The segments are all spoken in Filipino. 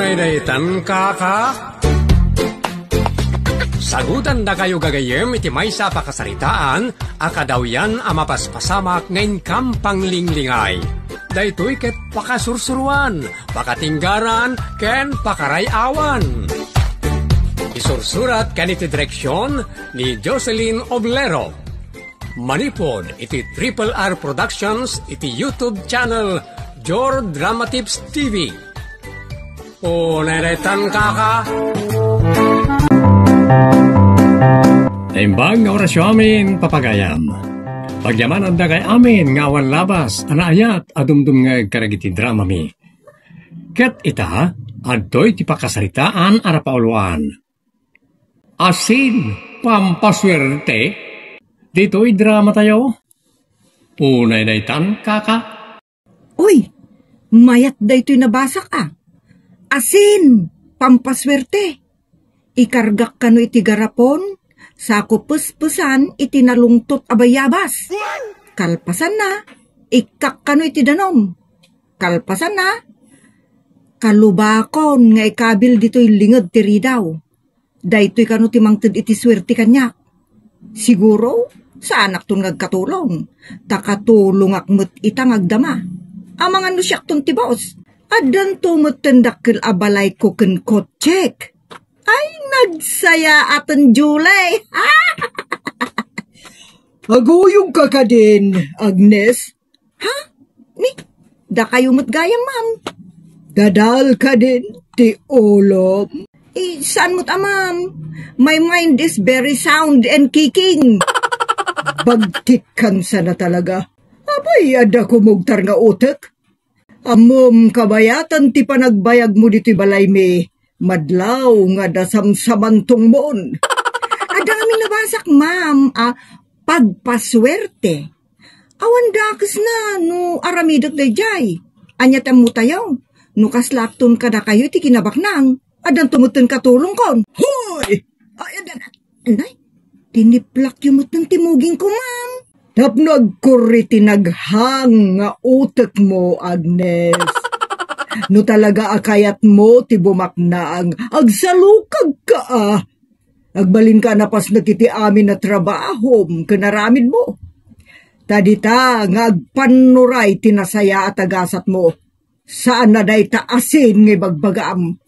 Unay-daytan kaka? Sagutan na kayo gagayem iti may sa pakasaritaan, akadaw yan amapaspasamak ngayon kampang linglingay. Daytoy ket pakasursuruan, pakatinggaran, ken pakarayawan. Isursurat kaniti direksyon ni Jocelyn Oblero. Manipod iti Triple R Productions iti YouTube channel Jor Drama Tips TV. Unay-daytan kaka? Naimbag nga orasyo amin papagayam. Pagyamanan da kay amin nga awan labas, anaayat adumdum nga karagiti drama mi. Ket ita, adtoy ti pakasaritaan arapauluan. Asin, pampaswerte, dito'y drama tayo. Unay-daytan kaka? Uy, mayat dayto'y nabasak ah. Asin, pampaswerte. Ikargak kano iti garapon, sako puspusan iti nalungtot abayabas. Kalpasan na, ikak kano iti danom. Kalpasan na, kalubakon nga ikabil dito'y lingad tiri daw. Dayto'y kano timangtid iti swerte kanyak. Siguro, sa anak tong nagkatulong. Takatulong akmut itang agdama. Amang ano siyak tong tibos. Adan tumot tendakil abalay ko ken kotsek. Ay, nagsaya atan July. Aguyong ka ka din, Agnes. Ha? Ni, da kayo matgayam, ma'am. Dadal ka din, ti olom. Saan mo't ma'am? My mind is very sound and kicking. Bagtik kan sana talaga. Abay, ada ko mugtar nga utek. Amom kabayatan ti panagbayag mo dito balay mi. Madlaw nga dasamsamantong mon. Ada kami nabasak, ma'am. Pagpaswerte. Awan dakas na, no aramidot na jay. Anya tamo tayo. No kaslapton ka na kayo, ti kinabaknang. Adan tumutun katulong kon. Hoy! Ay, adan. Anay, tiniplak yung mutang timuging ko, ma'am. Tapnag kuri tinaghang nga utek mo, Agnes. No talaga akayat mo, ti bumaknaang, agsalukag ka ah. Agbalin ka na pas nakiti amin na trabaho, kanaramid mo. Tadita, nga agpanuray tinasaya at agasat mo. Saan na day taasin nga bagbagam?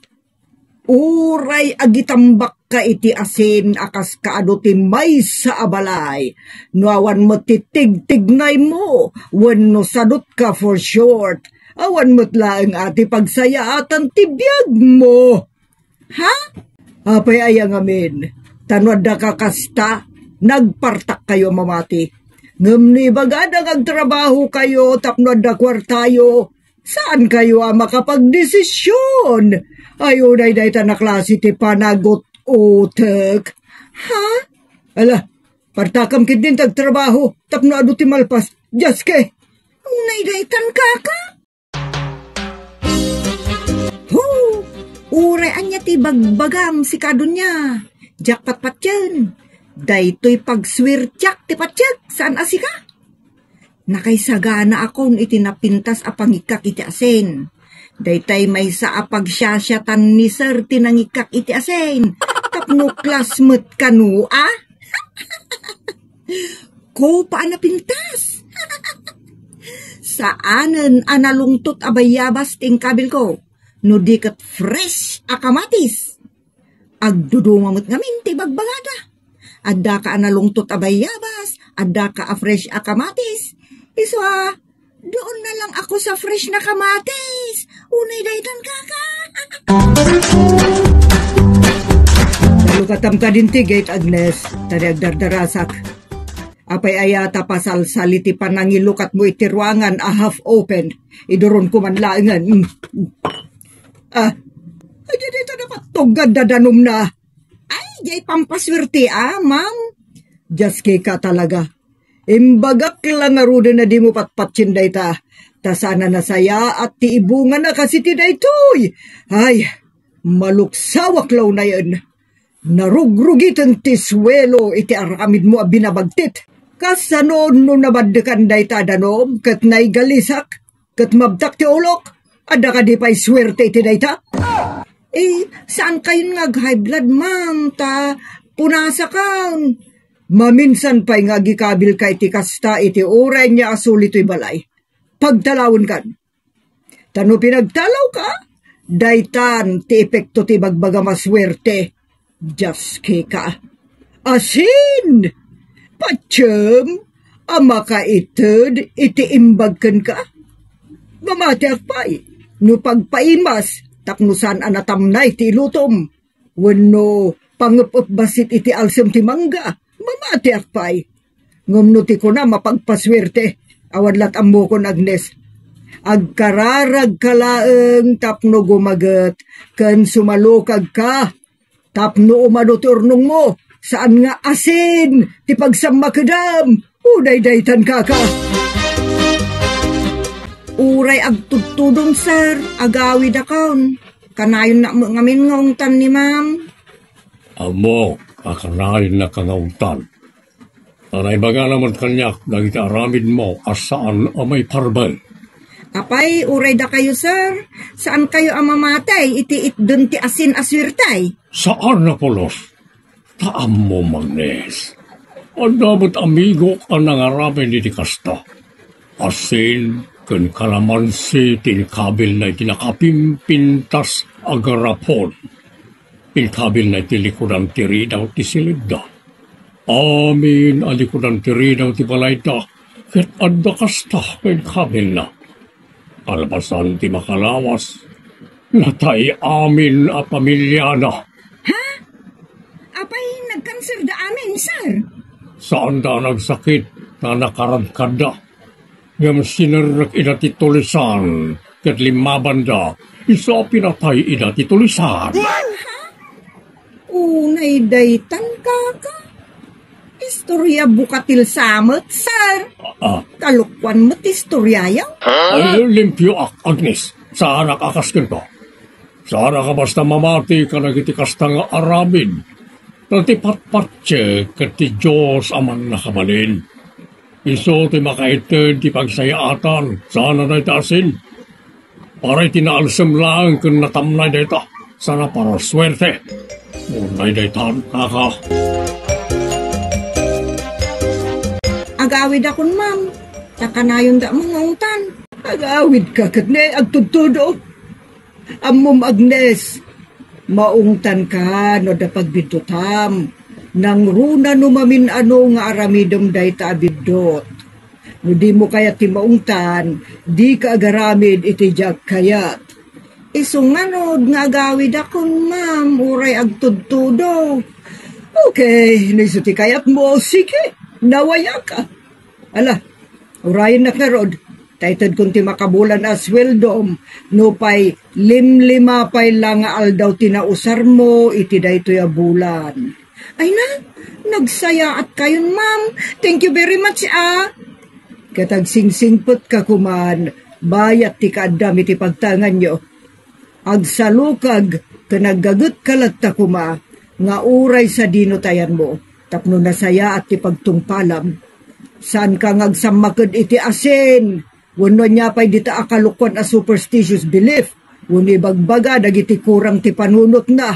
Uray agitambak ka iti asin akas kaado ti may sa abalay. Nuawan mo titig-tignay mo, wano sadot ka for short. Awan mo't lang ati pagsayaatan tibiyag mo. Ha? Apay ayang amin. Tanwad na kakasta, nagpartak kayo mamati. Ngamni bagadang agtrabaho kayo, tapnod na kwartayo. Saan kayo makapagdesisyon? Ayunay na ita na klase ti panagot utek. Ha? Ala, partakam kit din tagtrabaho, tapno ado ti malpas. Jaske! Unay daytan kaka? Uray anya ti bagbagam si kadon niya. Jak patpatyan. Daytoy pagswirtyak ti patyak. Saan asika? Nakaisagana akong itinapintas apangikak iti asen. Daytay may sa apagsasyatan ni sir tinangikak iti asen. Tapno klasmet kanu ah? Ko paan napintas? Saanen analungtot abayabas ting kabil ko? No dikat fresh akamatis. Agdudumamot ngamin ti bagbagada. Adda ka analungtot abayabas, adda ka a fresh akamatis. Iswa, doon na lang ako sa fresh na kamatis. Unay daytan kaka. Nalukatam ka din ti gate, Agnes. Tari agdardarasak. Apay ayata pasal saliti panangilukat mo iti ruangan a half open. Iduron ko man laangan. Ay, dito dapat tugad dadanum na. Ay, jay pampaswerte ma'am. Jaske ka talaga. Imbagak lang nga ruda na di mo patpatsin day ta. Ta sana nasaya at tiibungan na kasi ti daytoy. Ay, maluksawak law na yan. Narugrugitan ti swelo iti aramid mo a binabagtit. Kasanoon no nabaddekan day ta danom kat naigalisak kat mabtak ti ulok. Ada ka di pa'y swerte iti day ta? Saan kayo high blood, ma'am? Punasa ka. Maminsan pa'y nga gikabil ka iti kasta iti oray niya asul ito'y balay. Pagtalawon kan. Tano pinagtalaw ka? Daytan ti epekto ti bagbaga maswerte. Just ka. Asin! Patsem! Ama ka itod iti imbagkan ka? Mamati akpay. No pagpaimas, taknusan anatamnay ti ilutom. Wano pangupup basit iti alsem ti mangga. Mamati akpay. Ngumnuti ko na mapagpaswerte. Awadlat amo kon Agnes. Agkararag kalaeng tapno gumagat. Kan sumalukag ka. Tapno umano ti urnong mo. Saan nga asin? Ti pagsamakadam. Uday-daytan ka. Uray agtutudong, sir. Agawid akon. Kanayon na ngamin ngaungtan ni ma'am. Amo, kakanayin na kangauntan. Anay baga naman kanyak, naging aramid mo asaan amay parbay. Apay, uray da kayo, sir. Saan kayo amamatay? Iti itdun ti asin aswirtay. Saan na pulos? Taam mo, Magnes. Ang dapat amigo ka nangaramid iti kasta. Asin, kan kalamansi, tinkabil na itinakapimpintas agarapon. Pinkabil na itilikudan tiridaw ti silida. Amin alikudan tiridaw ti balayda. Ket adda kasta pinkabil na. Albasan ti makalawas. Natay amin a pamilya na. Ha? Apay, nagkanser da amin, sir? Saan da nagsakit na nakaragkada? Ngam sinarrak ina ti tulisan. Ket limaban da. Isa pinatay ina ti tulisan. Unay daytan ka. Istorya bukatil samot, sir. Kalukwan mo't istoryayaw. Ay, limpyo Agnes. Saan nakakaskin ko? Saan ka basta mamati ka nagitikas nga aramid? Nati patpatse kat ti Diyos aman nakabalin. Iso ti makaitid ti pagsayaatan. Sana na itasin. Para itinaalsam lang kung natamnay dito. Sana para swerte. Unay daytan kaka. Agawid akon, ma'am. Takanayon da mangungtan. Agawid ka katne agtutudo. Amom Agnes. Maungtan ka no da pagbitutam. Nang runa numamin ano nga aramidom dayta abidot. No di mo kaya ti maungtan, di ka agaramid iti jak kayat. Isunganod nga agawid akon, ma'am. Uray agtutudo. Okay, nisuti kayat mo. Sige, nawaya ka. Ala, urayan na karod. Taytad kung ti makabulan as weldom. No pay limlima pay lang aldaw tinausar mo iti daytoy a bulan. Ay na, nagsaya at kayon, ma'am. Thank you very much, Katag singsingpot ka kuman, bayat ti kaadam iti pagtangan nyo. Agsalukag, kanagagut kalat ta kuma, nga uray sa dinutayan mo, tapno nasaya at ti pagtungpalam. Saan ka ngagsamakad iti asin? Wano niya pa'y dita akalukwan a superstitious belief. Wano ibagbaga, dagiti kurang ti panunot na.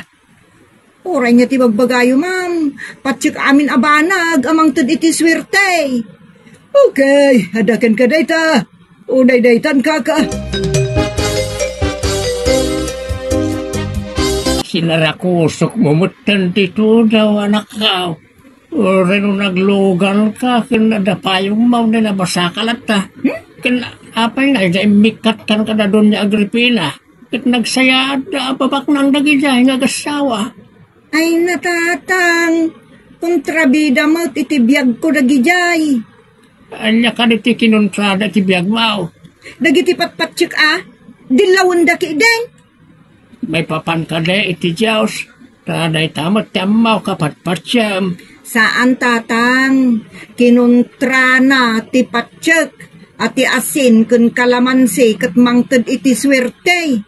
Uray niya ti bagbagayo, ma'am. Patsik amin abanag, amang tad iti swerte. Okay, hadakan ka dayta. Unay daytan kaka. Sinarakusok mo mutan dito daw anak ka. Reno naglogan ka, kinadapayong mo na nabasa ka lata. Apay na, imikat kan ka na doon ni Agripina. Kat nagsaya at babak ng dagijay nga gasawa. Ay natatang, kontrabida mo, titibiyag ko dagijay. Anya ka niti kinuntrada tibiyag mo. Dagiti patpatsik dilawon daki den. May papan ka de iti Diyos. Taday tamat tamaw ka patpatsyam. Saan tatang, kinuntrana ti patsik at ti asin kun kalamansi kat mangtad iti swerte.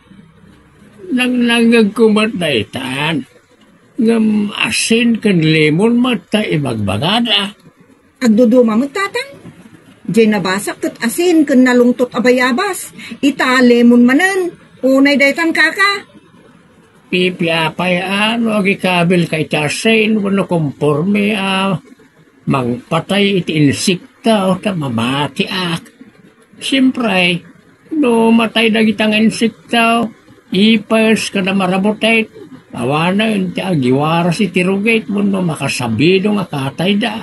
Nangnangag kumataytan. Ngam asin kun lemon mata ibagbagada. Agduduma mo tatang. Diyan nabasak kat asin kun nalungtot abayabas. Ita lemon manan. Unay daytan kaka. Pipiapay ano agi kabil kay tasin wano komporme mangpatay iti insekta o mamati ak. Siyempre, no matay na kitang insekta ipes ka na marabotay awana yun ti agiwara si tirugate mo no makasabido nga katay da.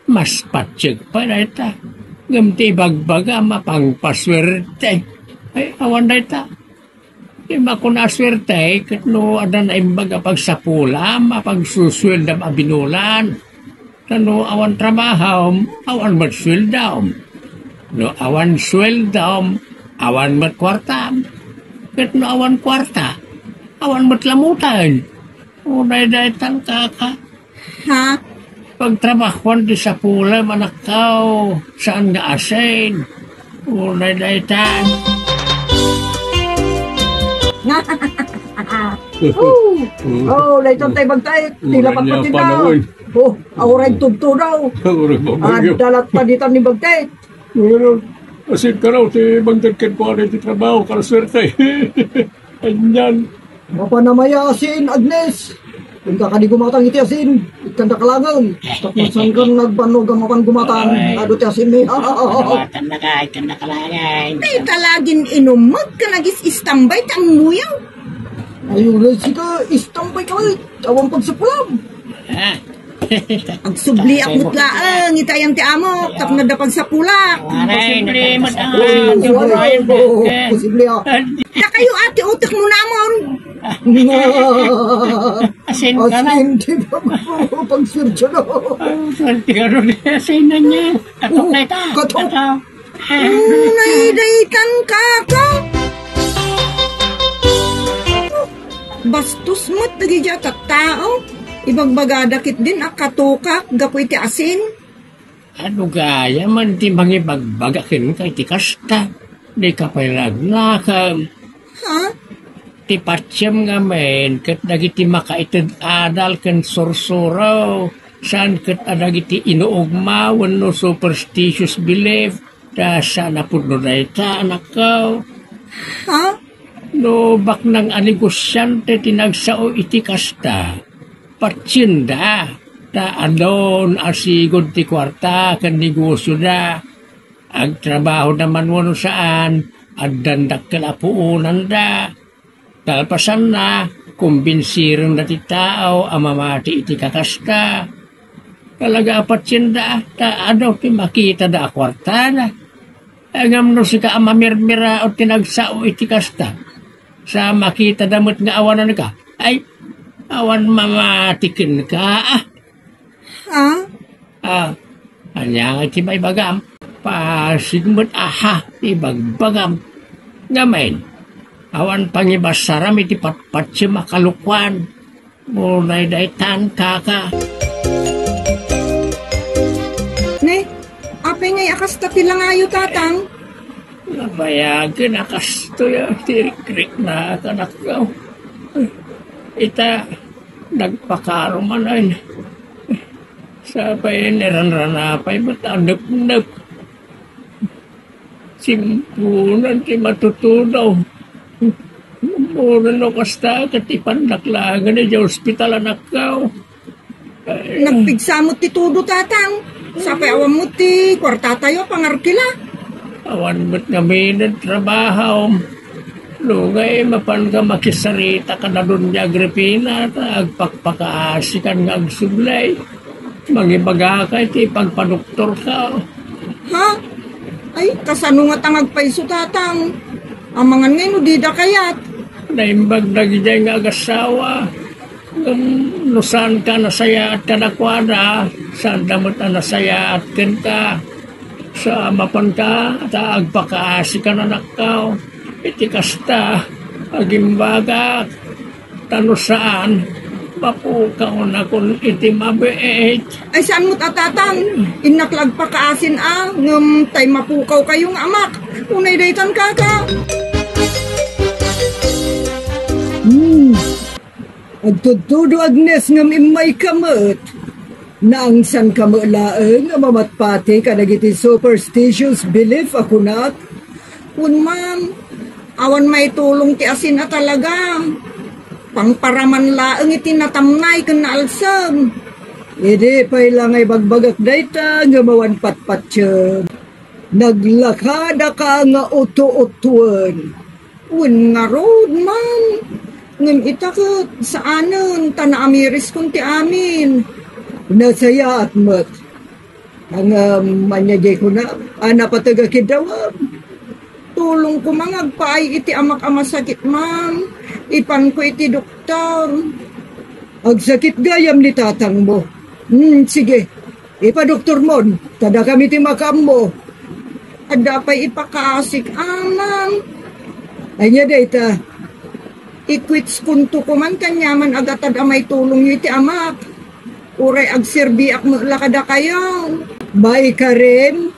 Mas patsig pa na ita. Gamti bagbaga mapangpaswerte. Ay awan na ita. Ima ko na swerte, kat no adan na imbaga pagsapula, mapagsuswelda mabinulan. No awan trabaho, awan matsweldam. No awan sweldam, awan matkwarta. Kat no awan kwarta, awan matlamutan. Unay daytan kaka. Ha? Pagtrabahuan di sa pula, manakaw, saan nga asin. Unay daytan. Layton tayo bagtay. Tila pagpatin na. Auray tugto daw. Dalat pa dito ni bagtay. Asin ka raw, ti magdagkan ko ano iti trabaho, kalaswerte. Anyan. Mapanamaya asin, Agnes. Kung kakani gumatang iti asin, ikanda kalangan. Tapos hanggang nagbanog ang mapan gumatang, ado ti asin ni. Ikanda kalangan. Ay talagin inumag ka nagis istambay tang muyaw. Ayun, sika, istambay ka ulit. Awang pagsapulam. Agsubli ak mutlaang itayang ti amo tap nadapag sa pulak. Aray, Posible ah. Na kayo ate utak mo namon. Asin ka na. Asin, di ba pag-search na? Swerte ka rin, asin na niya. Katok na ita. Katok. Naidaytan kaka. Bastos mo't nagidya tao. Ibagbagadakit din akatukak gapu iti asin. Ano gaya man ti mangibagbagakin kay ti kasta. Di ka pa'y lagnakam. Ha? Ti patsyam nga men, kat dagiti makaitid adal ken sursuraw. Saan kat adagiti inuugma wano superstitious belief. Da sana po no dayta anak ko. Ha? No bak nang anigusyante tinagsao iti kasta. Patsinda, ta alon asigod ti kwarta kan negosyo da. Agtrabaho naman wano saan, agdandak kalapuunan da. Talpasan na, kumbinsirin na ti tao, amamati iti kakasta. Talaga patsinda, ta ano ti makita da kwarta na. Agam no si ka amamirmira o tinagsao iti kasta. Sa makita damot nga awanan ka, ay, awan mamatikin ka. Ha? Anya nga ti may bagam. Pasigmut ibagbagam. Ngamen, awan pangibasaram iti patpatsi makalukwan. Munay daytan kaka. Ne, apay ngay akas tapilangayo tatang. Nabayagin akas to ya tirik-rik na kanak ko. Ita, nagpakaroman ay sabay niranranapay ba't anap-nap simpunan ti matutunaw muna no kasta katipan naklagan na di hospital anak ka Nagpigsamot ti tudo tatang. Sapay awam mo ti kwarta tayo pangarkila. awan mo't kami ng trabaho lugay mapan ka makisarita ka na doon niya Agripina agpakpakaasikan nga agsublay mangibagakay ti pagpadoktor ka. Ha? Ay, kasano nga tangag paiso tatang. Amangan ngayon, di da kayat. Naimbag na gijay nga agasawa. Nusan ka nasaya at kanakwada. Saan damot na nasaya at ka. Sa mapan ka at agpakaasi ka na nakaw. Iti kasta, agimbaga, tanusaan, mapukaw na kung iti mabiit. Ay, saan mo tatatang? Inaklag pa kaasin ngam tay mapukaw kayong amak. Unay daytan kaka. Agtutudo Agnes ngam imay kamot. Naang san kamulaang nga mamatpati ka nagiti superstitious belief ako na. Ma'am, awan may tulong ti asin na talaga. Pangparaman laeng iti natamnay ken naalsem. Hindi pa ilang ay bagbagak dayta nga mawan patpatsyem. Naglakada ka nga uto-utuan. Un nga road, ma'am. Ngem itakot sa anon, tanaamiris kung ti amin. Nasaya at mat. Ang manyagay ko na, pataga kidawam. Tulong ko mangagpaay iti amak-ama sakit, ma'am. Ipan ko iti doktor. Ang sakit gayam ni tatang mo. Sige, ipa-doktor mo. Tada kami ti makam mo. Adapay ipakaasik, ma'am. Ay niya dayta. Ikwits kunto ko man kanyaman agatad amay tulong yu iti amak. Uray agserbiak mo lakada kayo. May ka rin?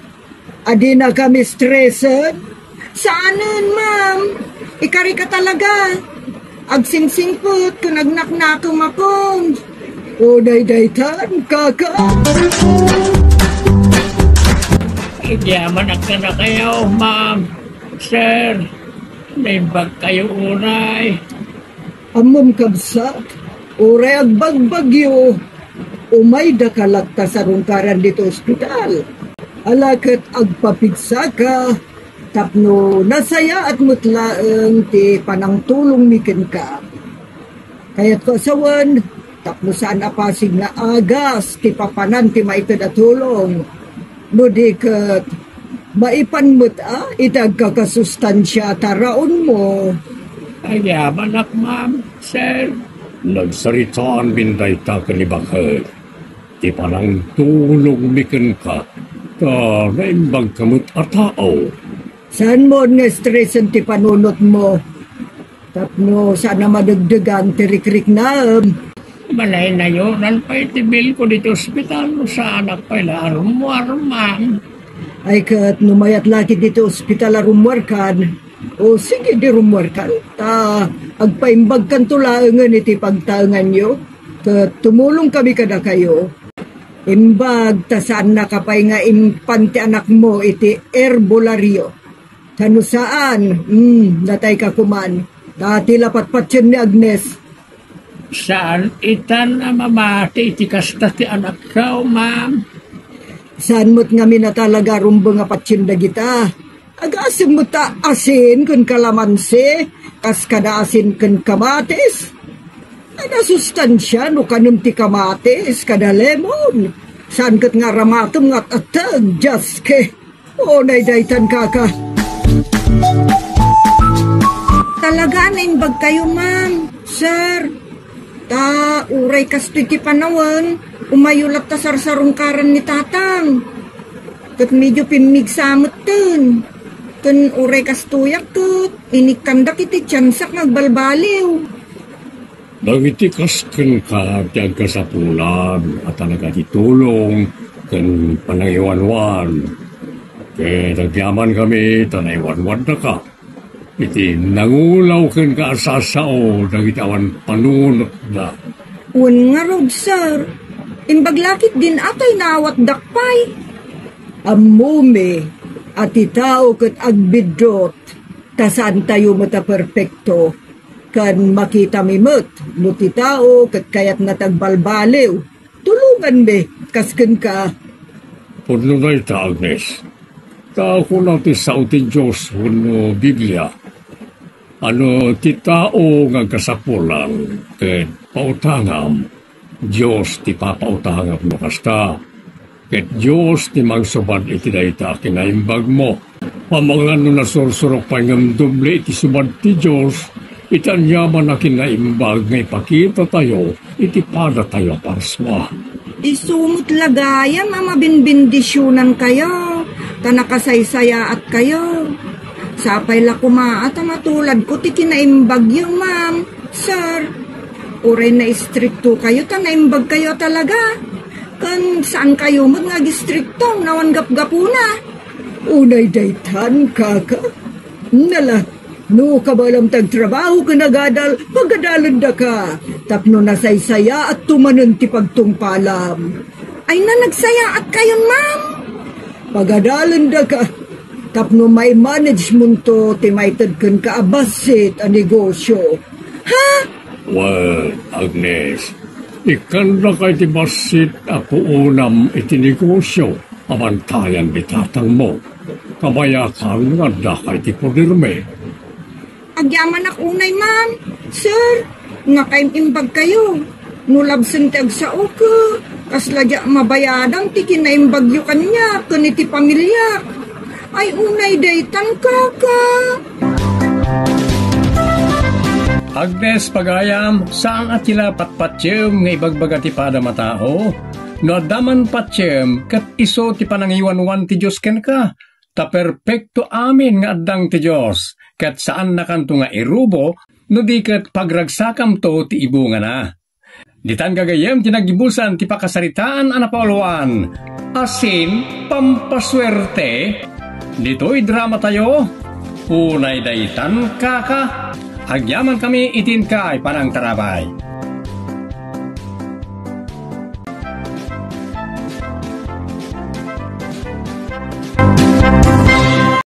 Adi na kami stressed? Saanan, ma'am? Ikari ka talaga. Agsingsingput kung nagnaknakom akong. O daytan, kaka. Yaman na kayo, ma'am. Sir, may bag kayo uray. Amom kabsat, uray agbagbagyo. Umay da kalagta sa rungkaran dito ospital. Alakat agpapigsa ka, tapno nasaya at mutlaeng ti panang tulong mikin ka. Kaya't ko asawan, tapno saan apasig na agas, ti papanan ti maitid at tulong. No dikat, maipanmut itag kakasustansya taraon mo. Ayaman ak, ma'am. Sir, Nagsaritaan binday ta kalibakad. Di parang tulong mikan ka. Ta naimbag kamot a tao. Saan mo nga stresan ti panunot mo? Tapno sana madagdagan ti rikrik na. malay na yun. Pa itibil ko dito ospital sa anak pa ila arumwar, ma'am. Ay kat numayat laki dito ospital arumwar kan. O sige di rumwar kan. Ta agpaimbag kan tulaangan iti pagtaangan nyo. Kat tumulong kami kada kayo. Imbag ta saan nakapay nga impante anak mo iti herbolaryo. Tano saan? Natay ka kuman. Dati lapatpatsin ni Agnes. Saan itan na mamati iti kasta ti anak ka, ma'am? Saan mo't nga minatalaga rumbo nga patsinda kita? Agasim mo ta asin kun kalamansi, kas kada asin kun kamatis. Ada sustansya no kanum ti kamatis, kada lemon. Saan kat nga ramatom nga atag, jaske. O naidaytan kaka. Talaga na imbag kayo, ma'am. Sir, ta uray kastoy ti panawan, umayulat ta sarsarungkaran ni tatang. Kat medyo pimigsamot ten. Kan uray kastoyak kat, inikandak iti tiyansak nagbalbaliw. Nagitikas kan ka tiag ka sa pulan at talaga ditulong kan panayuanwan. Kaya nagyaman kami, tanaywanwan na ka. Iti nangulaw kan ka asasao, nagitawan panunot na. Un nga rod, sir. Imbaglakit din atay nawat dakpay. Amume at itao kat agbidot. Tasaan tayo mata perfecto. Kan makita mimot, nuti tao kat kayat natagbalbaliw. Tulungan me, kasken ka. Puno na ita, Agnes. Tao ko lang ti sao ti Diyos no Biblia. Ano ti tao nga kasapulan, ket pautangam, Diyos ti papautangam no kasta. Ket Diyos ti mangsubad iti dayta kinaimbag mo. Pamangan no nasursurok pa ngam doble iti subad ti Diyos, itanyaman na kinaimbag nga ipakita tayo, iti pada tayo parswa. Isumot lagaya, mama binbindisyonan kayo. Tanakasaysaya at kayo. Sapay la kumaat matulad ko ti kinaimbag yung ma'am. Sir, uray na istrikto kayo, tanaimbag kayo talaga. Kan saan kayo mag-istrikto, nawan gap-gapuna. Unay daytan, kaka. Nala, no kabalam tagtrabaho ka nagadal, pagadalan da ka. Tapno nasaysaya at tumanon ti pagtungpalam. Ay na nagsaya at kayo, ma'am. Pagadalan da ka. Tapno may management to ti maitad kan kaabasit a negosyo. Ha? Well, Agnes, ikan na kay ti basit ako unam itinegosyo, amantayan bitatang mo. Kabayakan nga da kay ti pudirme. Agyaman ak unay man. Sir, nga kaymimbag kayo. Nulabsan ti agsao ka. Kasladya mabayadang ti kinaimbagyo kanya, kuniti pamilya. Ay unay daytan kaka. Agnes pagayam, saan at sila patpatyem nga ibagbaga ti pada matao? No daman patyem, kat iso ti panangiwanwan ti Diyos ken ka. Ta perpekto amin nga addang ti Diyos. Kat saan na kanto nga irubo, no di kat pagragsakam to ti ibunga na. Ditan gagayem tinagibusan ti pakasaritaan anapauluan. Asin, pampaswerte. Dito'y drama tayo. Unay daytan kaka. Agyaman kami itin kay panang tarabay.